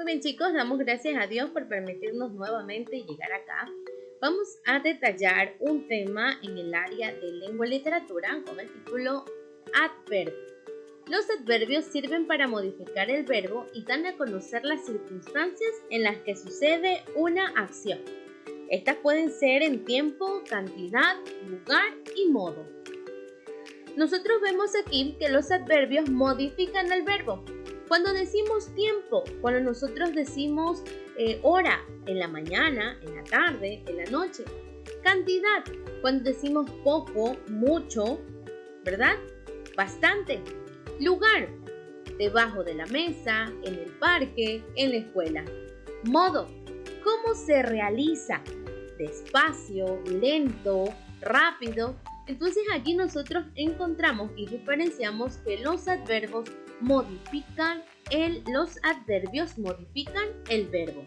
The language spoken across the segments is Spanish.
bien chicos, damos gracias a Dios por permitirnos nuevamente llegar acá. Vamos a detallar un tema en el área de lengua y literatura con el título Adverbios. Los adverbios sirven para modificar el verbo y dan a conocer las circunstancias en las que sucede una acción. Estas pueden ser en tiempo, cantidad, lugar y modo. Nosotros vemos aquí que los adverbios modifican el verbo. Cuando decimos tiempo, cuando nosotros decimos hora, en la mañana, en la tarde, en la noche. Cantidad, cuando decimos poco, mucho, ¿verdad? Bastante. Lugar, debajo de la mesa, en el parque, en la escuela. Modo, ¿cómo se realiza? Despacio, lento, rápido. Entonces aquí nosotros encontramos y diferenciamos que los adverbios modifican el verbo.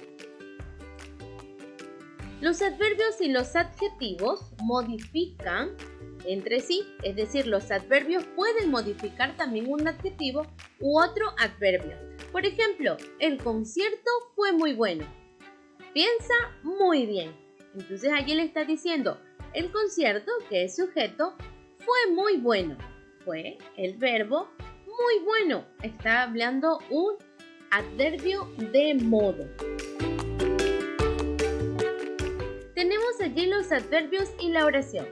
Los adverbios y los adjetivos modifican entre sí, es decir, los adverbios pueden modificar también un adjetivo u otro adverbio. Por ejemplo, el concierto fue muy bueno. Piensa muy bien. Entonces allí le está diciendo, el concierto, que es sujeto, fue muy bueno. Fue el verbo muy bueno. Está hablando un adverbio de modo. Tenemos allí los adverbios y la oración.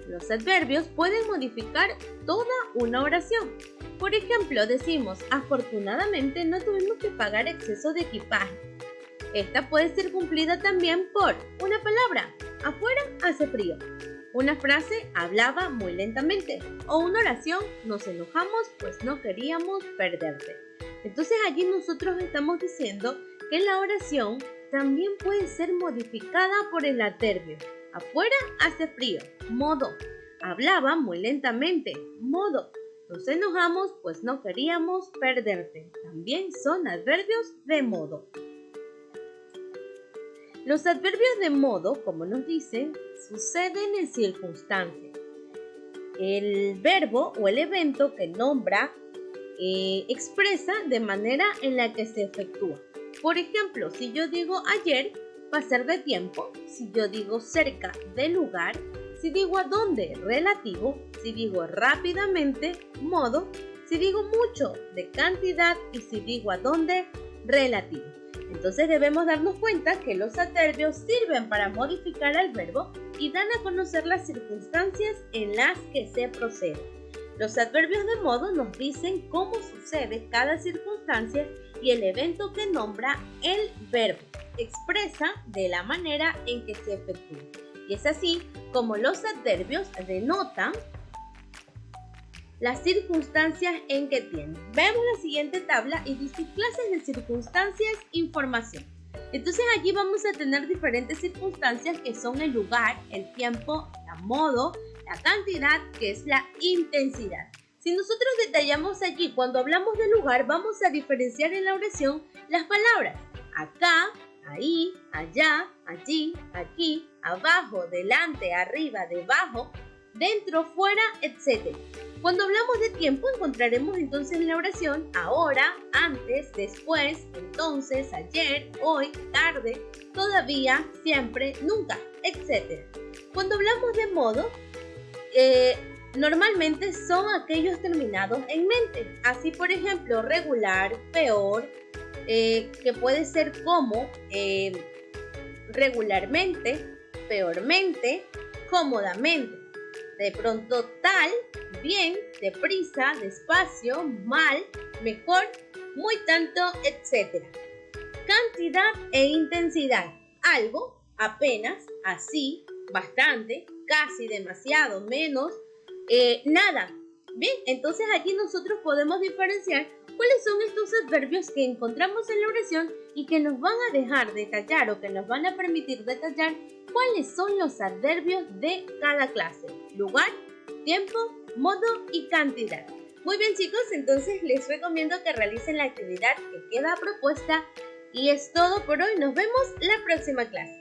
Los adverbios pueden modificar toda una oración. Por ejemplo, decimos, afortunadamente no tuvimos que pagar exceso de equipaje. Esta puede ser cumplida también por una palabra, afuera hace frío. Una frase, hablaba muy lentamente. O una oración, nos enojamos pues no queríamos perderte. Entonces allí nosotros estamos diciendo que la oración también puede ser modificada por el adverbio. Afuera hace frío, modo. Hablaba muy lentamente, modo. Nos enojamos pues no queríamos perderte. También son adverbios de modo. Los adverbios de modo, como nos dicen, suceden en circunstancias. El verbo o el evento que nombra expresa de manera en la que se efectúa. Por ejemplo, si yo digo ayer, va a ser de tiempo. Si yo digo cerca, de lugar. Si digo a dónde, relativo. Si digo rápidamente, modo. Si digo mucho, de cantidad. Y si digo a dónde, relativo. Entonces debemos darnos cuenta que los adverbios sirven para modificar el verbo y dan a conocer las circunstancias en las que se procede. Los adverbios de modo nos dicen cómo sucede cada circunstancia y el evento que nombra el verbo expresa de la manera en que se efectúa. Y es así como los adverbios denotan las circunstancias en que tienen. Veamos la siguiente tabla y dice clases de circunstancias, información. Entonces allí vamos a tener diferentes circunstancias que son el lugar, el tiempo, el modo, la cantidad, que es la intensidad. Si nosotros detallamos allí, cuando hablamos de lugar, vamos a diferenciar en la oración las palabras acá, ahí, allá, allí, aquí, abajo, delante, arriba, debajo, dentro, fuera, etc. Cuando hablamos de tiempo encontraremos entonces en la oración ahora, antes, después, entonces, ayer, hoy, tarde, todavía, siempre, nunca, etc. Cuando hablamos de modo, normalmente son aquellos terminados en mente. Así por ejemplo, regular, peor, que puede ser como regularmente, peormente, cómodamente. De pronto tal, bien, deprisa, despacio, mal, mejor, muy tanto, etc. Cantidad e intensidad. Algo, apenas, así, bastante, casi, demasiado, menos, nada. Bien, entonces aquí nosotros podemos diferenciar cuáles son estos adverbios que encontramos en la oración y que nos van a dejar detallar o que nos van a permitir detallar cuáles son los adverbios de cada clase. Lugar, tiempo, modo y cantidad. Muy bien chicos, entonces les recomiendo que realicen la actividad que queda propuesta y es todo por hoy. Nos vemos la próxima clase.